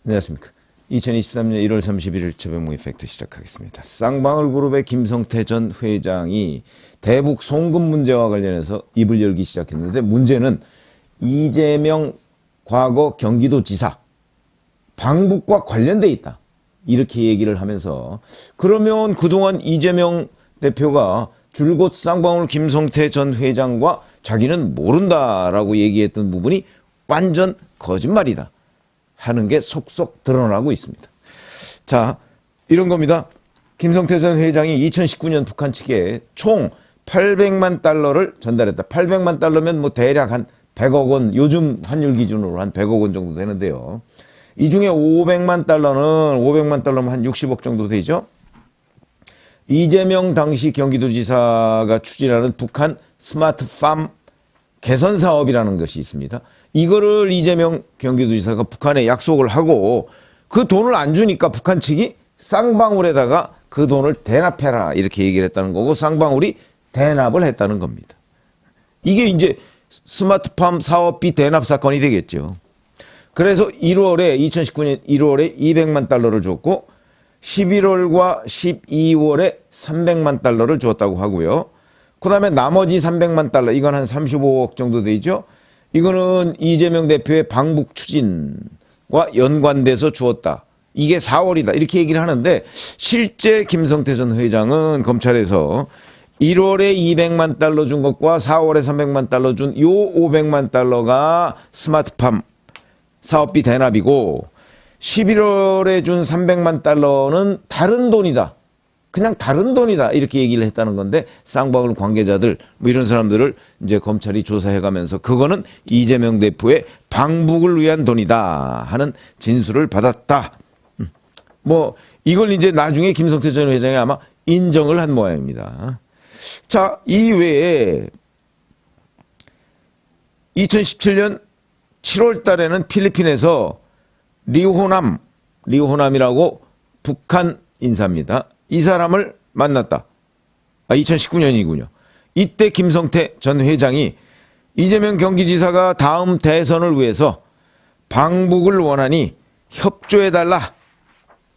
안녕하십니까. 2023년 1월 31일 최병무의 팩트 시작하겠습니다. 쌍방울 그룹의 김성태 전 회장이 대북 송금 문제와 관련해서 입을 열기 시작했는데, 문제는 이재명 과거 경기도지사 방북과 관련돼 있다, 이렇게 얘기를 하면서, 그러면 그동안 이재명 대표가 줄곧 쌍방울 김성태 전 회장과 자기는 모른다라고 얘기했던 부분이 완전 거짓말이다 하는 게 속속 드러나고 있습니다. 자, 이런 겁니다. 김성태 전 회장이 2019년 북한 측에 총 800만 달러를 전달했다. 800만 달러면 뭐 대략 한 100억 원, 요즘 환율 기준으로 한 100억 원 정도 되는데요. 이 중에 500만 달러면 한 60억 정도 되죠. 이재명 당시 경기도지사가 추진하는 북한 스마트팜 개선 사업이라는 것이 있습니다. 이거를 이재명 경기도지사가 북한에 약속을 하고, 그 돈을 안 주니까 북한 측이 쌍방울에다가 그 돈을 대납해라, 이렇게 얘기를 했다는 거고, 쌍방울이 대납을 했다는 겁니다. 이게 이제 스마트팜 사업비 대납 사건이 되겠죠. 그래서 2019년 1월에 200만 달러를 줬고, 11월과 12월에 300만 달러를 줬다고 하고요. 그 다음에 나머지 300만 달러, 이건 한 35억 정도 되죠. 이거는 이재명 대표의 방북 추진과 연관돼서 주었다. 이게 4월이다, 이렇게 얘기를 하는데, 실제 김성태 전 회장은 검찰에서 1월에 200만 달러 준 것과 4월에 300만 달러 준 요 500만 달러가 스마트팜 사업비 대납이고, 11월에 준 300만 달러는 다른 돈이다, 그냥 다른 돈이다, 이렇게 얘기를 했다는 건데, 쌍방울 관계자들 뭐 이런 사람들을 이제 검찰이 조사해가면서 그거는 이재명 대표의 방북을 위한 돈이다 하는 진술을 받았다. 뭐 이걸 이제 나중에 김성태 전 회장이 아마 인정을 한 모양입니다. 자, 이 외에 2017년 7월 달에는 필리핀에서 리호남이라고 북한 인사입니다. 이 사람을 만났다. 2019년이군요. 이때 김성태 전 회장이 이재명 경기지사가 다음 대선을 위해서 방북을 원하니 협조해달라,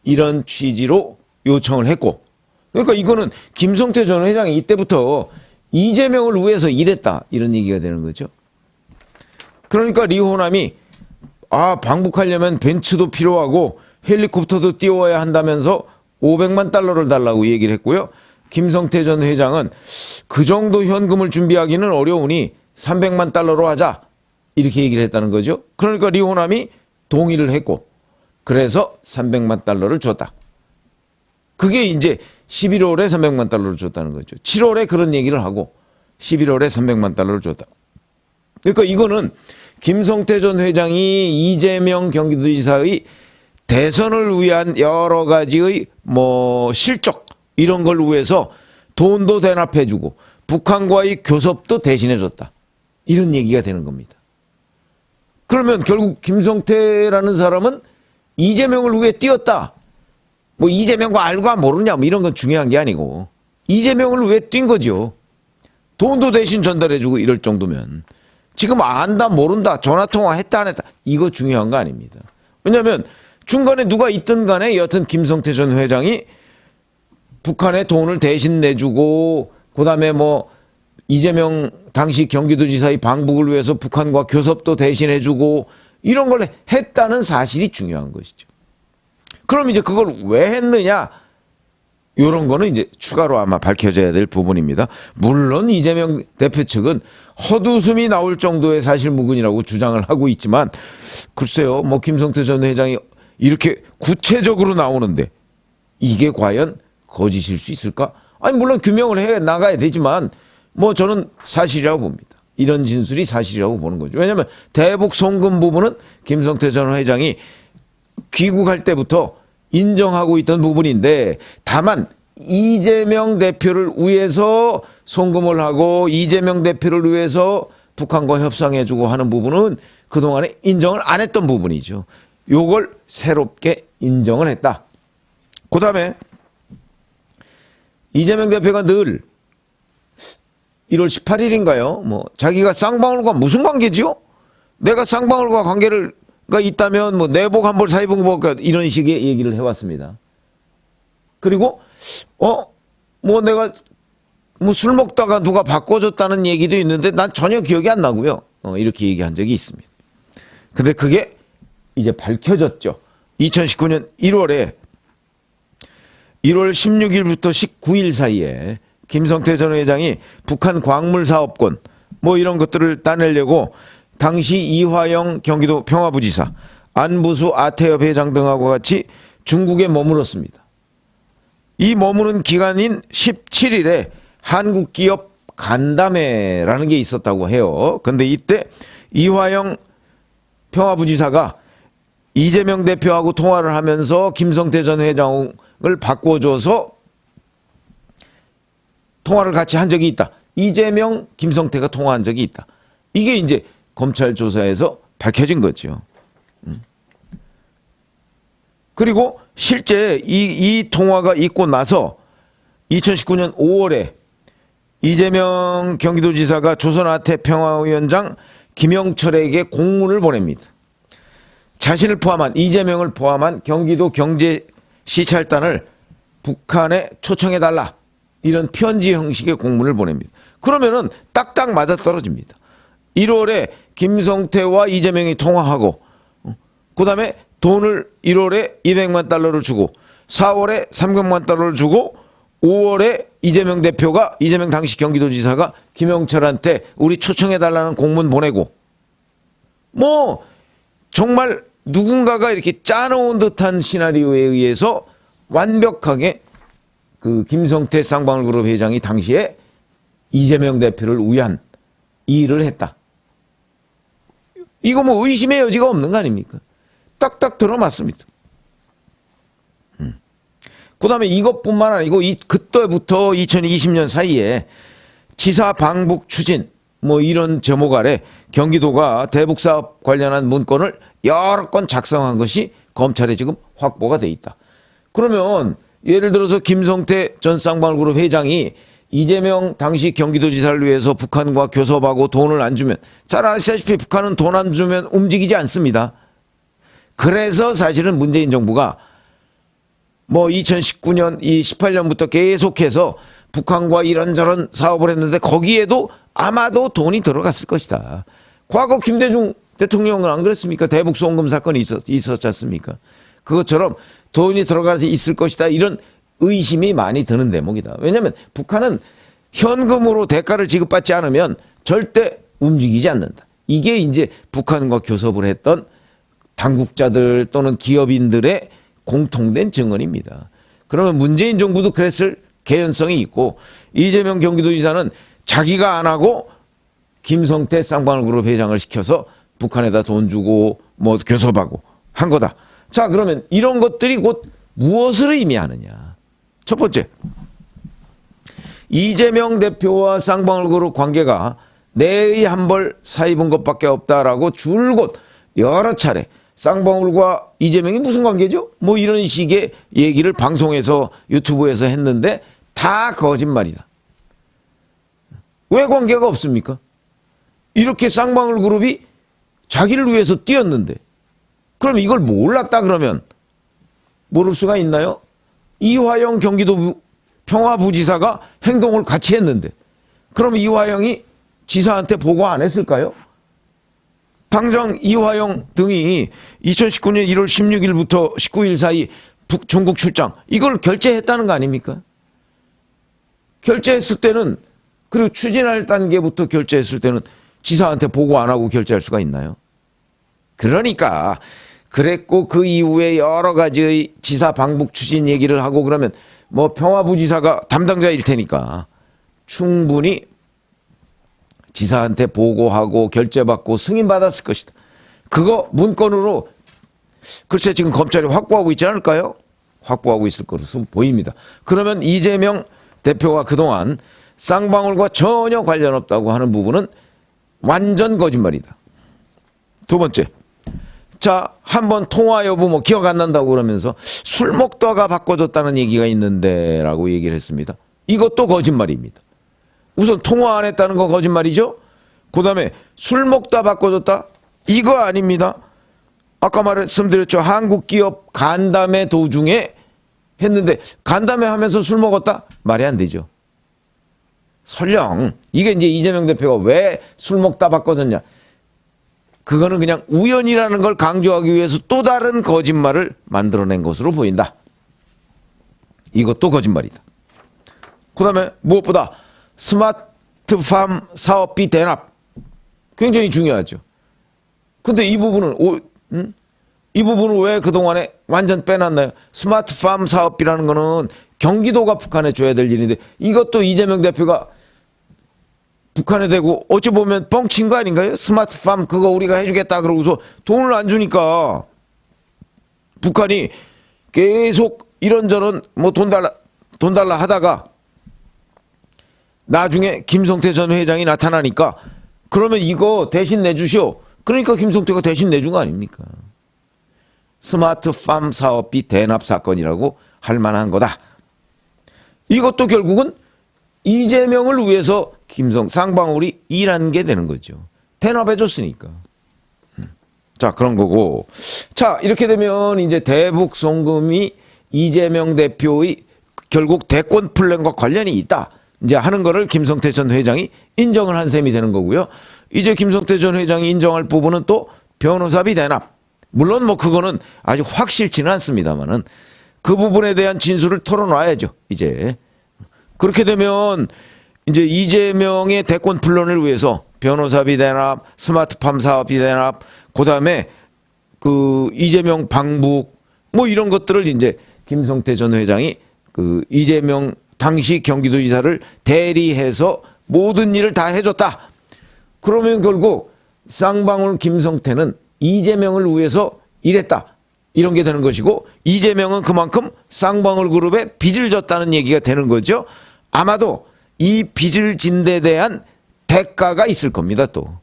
이런 취지로 요청을 했고, 그러니까 이거는 김성태 전 회장이 이때부터 이재명을 위해서 일했다, 이런 얘기가 되는 거죠. 그러니까 리호남이 방북하려면 벤츠도 필요하고 헬리콥터도 띄워야 한다면서 500만 달러를 달라고 얘기를 했고요. 김성태 전 회장은 그 정도 현금을 준비하기는 어려우니 300만 달러로 하자, 이렇게 얘기를 했다는 거죠. 그러니까 리호남이 동의를 했고, 그래서 300만 달러를 줬다. 그게 이제 11월에 300만 달러를 줬다는 거죠. 7월에 그런 얘기를 하고 11월에 300만 달러를 줬다. 그러니까 이거는 김성태 전 회장이 이재명 경기도지사의 대선을 위한 여러 가지의 실적, 이런 걸 위해서 돈도 대납해주고 북한과의 교섭도 대신해줬다, 이런 얘기가 되는 겁니다. 그러면 결국 김성태라는 사람은 이재명을 위해 뛰었다. 이재명과 알고 모르냐, 이런 건 중요한 게 아니고, 이재명을 위해 뛴 거죠. 돈도 대신 전달해주고 이럴 정도면. 지금 안다 모른다, 전화통화 했다 안 했다, 이거 중요한 거 아닙니다. 왜냐하면 중간에 누가 있든 간에 여튼 김성태 전 회장이 북한에 돈을 대신 내주고, 그 다음에 이재명 당시 경기도지사의 방북을 위해서 북한과 교섭도 대신해주고, 이런 걸 했다는 사실이 중요한 것이죠. 그럼 이제 그걸 왜 했느냐, 이런 거는 이제 추가로 아마 밝혀져야 될 부분입니다. 물론 이재명 대표 측은 헛웃음이 나올 정도의 사실무근이라고 주장을 하고 있지만, 글쎄요, 김성태 전 회장이 이렇게 구체적으로 나오는데 이게 과연 거짓일 수 있을까? 아니, 물론 규명을 해 나가야 되지만 저는 사실이라고 봅니다. 이런 진술이 사실이라고 보는 거죠. 왜냐하면 대북 송금 부분은 김성태 전 회장이 귀국할 때부터 인정하고 있던 부분인데, 다만 이재명 대표를 위해서 송금을 하고 이재명 대표를 위해서 북한과 협상해주고 하는 부분은 그동안에 인정을 안 했던 부분이죠. 요걸 새롭게 인정을 했다. 그 다음에 이재명 대표가 늘 1월 18일인가요? 자기가 쌍방울과 무슨 관계지요? 내가 쌍방울과 관계를 통화가 있다면 뭐 내복 한 벌 사입은 거 이런 식의 얘기를 해왔습니다. 그리고 뭐 내가 뭐 술 먹다가 누가 바꿔줬다는 얘기도 있는데 난 전혀 기억이 안 나고요. 이렇게 얘기한 적이 있습니다. 근데 그게 이제 밝혀졌죠. 2019년 1월 16일부터 19일 사이에 김성태 전 회장이 북한 광물 사업권 뭐 이런 것들을 따내려고 당시 이화영 경기도 평화부지사, 안부수 아태협 회장 등하고 같이 중국에 머물렀습니다. 이 머무는 기간인 17일에 한국기업 간담회라는 게 있었다고 해요. 근데 이때 이화영 평화부지사가 이재명 대표하고 통화를 하면서 김성태 전 회장을 바꿔줘서 통화를 같이 한 적이 있다. 이재명, 김성태가 통화한 적이 있다. 이게 이제 검찰 조사에서 밝혀진 거죠. 그리고 실제 이 통화가 있고 나서 2019년 5월에 이재명 경기도지사가 조선아태평화위원장 김영철에게 공문을 보냅니다. 자신을 포함한 이재명을 포함한 경기도 경제시찰단을 북한에 초청해달라. 이런 편지 형식의 공문을 보냅니다. 그러면은 딱딱 맞아떨어집니다. 1월에 김성태와 이재명이 통화하고 그 다음에 돈을 1월에 200만 달러를 주고 4월에 300만 달러를 주고 5월에 이재명 대표가 이재명 당시 경기도지사가 김영철한테 우리 초청해달라는 공문 보내고 뭐 정말 누군가가 이렇게 짜놓은 듯한 시나리오에 의해서 완벽하게 그 김성태 쌍방울그룹 회장이 당시에 이재명 대표를 위한 일을 했다. 이거 뭐 의심의 여지가 없는 거 아닙니까? 딱딱 들어맞습니다. 그 다음에 이것뿐만 아니고 그때부터 2020년 사이에 지사 방북 추진 뭐 이런 제목 아래 경기도가 대북사업 관련한 문건을 여러 건 작성한 것이 검찰에 지금 확보가 돼 있다. 그러면 예를 들어서 김성태 전 쌍방울그룹 회장이 이재명 당시 경기도지사를 위해서 북한과 교섭하고 돈을 안 주면 잘 아시다시피 북한은 돈 안 주면 움직이지 않습니다. 그래서 사실은 문재인 정부가 뭐 2019년 이 18년부터 계속해서 북한과 이런저런 사업을 했는데 거기에도 아마도 돈이 들어갔을 것이다. 과거 김대중 대통령은 안 그랬습니까? 대북 송금 사건이 있었지 않습니까? 그것처럼 돈이 들어가서 있을 것이다. 이런 의심이 많이 드는 대목이다. 왜냐하면 북한은 현금으로 대가를 지급받지 않으면 절대 움직이지 않는다. 이게 이제 북한과 교섭을 했던 당국자들 또는 기업인들의 공통된 증언입니다. 그러면 문재인 정부도 그랬을 개연성이 있고 이재명 경기도지사는 자기가 안 하고 김성태 쌍방울그룹 회장을 시켜서 북한에다 돈 주고 뭐 교섭하고 한 거다. 자, 그러면 이런 것들이 곧 무엇을 의미하느냐. 첫 번째, 이재명 대표와 쌍방울그룹 관계가 내의 한 벌 사입은 것밖에 없다라고 줄곧 여러 차례 쌍방울과 이재명이 무슨 관계죠? 뭐 이런 식의 얘기를 방송에서 유튜브에서 했는데 다 거짓말이다. 왜 관계가 없습니까? 이렇게 쌍방울그룹이 자기를 위해서 뛰었는데 그럼 이걸 몰랐다 그러면 모를 수가 있나요? 이화영 경기도 평화부지사가 행동을 같이 했는데 그럼 이화영이 지사한테 보고 안 했을까요? 당장 이화영 등이 2019년 1월 16일부터 19일 사이 중국 출장 이걸 결제했다는 거 아닙니까? 결제했을 때는 그리고 추진할 단계부터 결제했을 때는 지사한테 보고 안 하고 결제할 수가 있나요? 그러니까 그랬고 그 이후에 여러 가지의 지사 방북 추진 얘기를 하고 그러면 뭐 평화부지사가 담당자일 테니까 충분히 지사한테 보고하고 결제받고 승인받았을 것이다. 그거 문건으로 글쎄 지금 검찰이 확보하고 있지 않을까요? 확보하고 있을 것으로 보입니다. 그러면 이재명 대표가 그동안 쌍방울과 전혀 관련 없다고 하는 부분은 완전 거짓말이다. 두 번째, 자, 한번 통화 여부 뭐 기억 안 난다고 그러면서 술 먹다가 바꿔줬다는 얘기가 있는데 라고 얘기를 했습니다. 이것도 거짓말입니다. 우선 통화 안 했다는 거 거짓말이죠. 그 다음에 술 먹다 바꿔줬다? 이거 아닙니다. 아까 말씀드렸죠. 한국 기업 간담회 도중에 했는데 간담회 하면서 술 먹었다? 말이 안 되죠. 설령 이게 이제 이재명 대표가 왜 술 먹다 바꿔졌냐? 그거는 그냥 우연이라는 걸 강조하기 위해서 또 다른 거짓말을 만들어낸 것으로 보인다. 이것도 거짓말이다. 그다음에 무엇보다 스마트팜 사업비 대납 굉장히 중요하죠. 근데 이 부분은 이 부분은 왜 그동안에 완전 빼놨나요? 스마트팜 사업비라는 거는 경기도가 북한에 줘야 될 일인데 이것도 이재명 대표가 북한에 대고 어찌 보면 뻥친 거 아닌가요? 스마트팜 그거 우리가 해주겠다 그러고서 돈을 안 주니까 북한이 계속 이런저런 뭐 돈 달라 하다가 나중에 김성태 전 회장이 나타나니까 그러면 이거 대신 내주시오. 그러니까 김성태가 대신 내준 거 아닙니까? 스마트팜 사업비 대납 사건이라고 할 만한 거다. 이것도 결국은 이재명을 위해서 쌍방울이 일한 게 되는 거죠. 대납해 줬으니까. 자, 그런 거고. 자, 이렇게 되면 이제 대북 송금이 이재명 대표의 결국 대권 플랜과 관련이 있다. 이제 하는 거를 김성태 전 회장이 인정을 한 셈이 되는 거고요. 이제 김성태 전 회장이 인정할 부분은 또 변호사비 대납. 물론 뭐 그거는 아주 확실치는 않습니다만은 그 부분에 대한 진술을 털어놔야죠. 이제 그렇게 되면 이제 이재명의 대권 플랜을 위해서 변호사비 대납, 스마트팜 사업비 대납, 그다음에 그 이재명 방북 뭐 이런 것들을 이제 김성태 전 회장이 그 이재명 당시 경기도지사를 대리해서 모든 일을 다 해줬다. 그러면 결국 쌍방울 김성태는 이재명을 위해서 일했다. 이런 게 되는 것이고 이재명은 그만큼 쌍방울 그룹에 빚을 졌다는 얘기가 되는 거죠. 아마도 이 빚을 진 데 대한 대가가 있을 겁니다. 또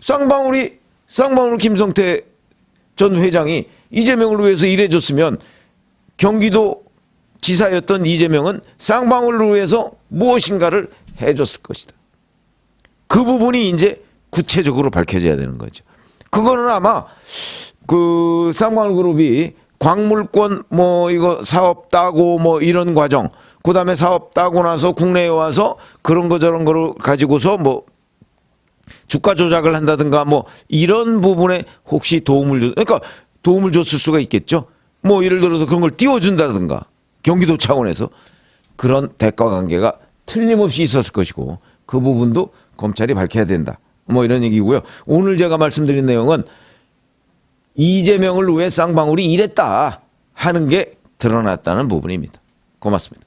쌍방울 김성태 전 회장이 이재명을 위해서 일해줬으면 경기도 지사였던 이재명은 쌍방울을 위해서 무엇인가를 해줬을 것이다. 그 부분이 이제 구체적으로 밝혀져야 되는 거죠. 그거는 아마 그 쌍방울 그룹이 광물권 뭐 이거 사업 따고 뭐 이런 과정, 그 다음에 사업 따고 나서 국내에 와서 그런 거 저런 거를 가지고서 뭐 주가 조작을 한다든가 뭐 이런 부분에 혹시 그러니까 도움을 줬을 수가 있겠죠. 뭐 예를 들어서 그런 걸 띄워준다든가 경기도 차원에서 그런 대가 관계가 틀림없이 있었을 것이고 그 부분도 검찰이 밝혀야 된다. 뭐 이런 얘기고요. 오늘 제가 말씀드린 내용은 이재명을 위해 쌍방울이 일했다 하는 게 드러났다는 부분입니다. 고맙습니다.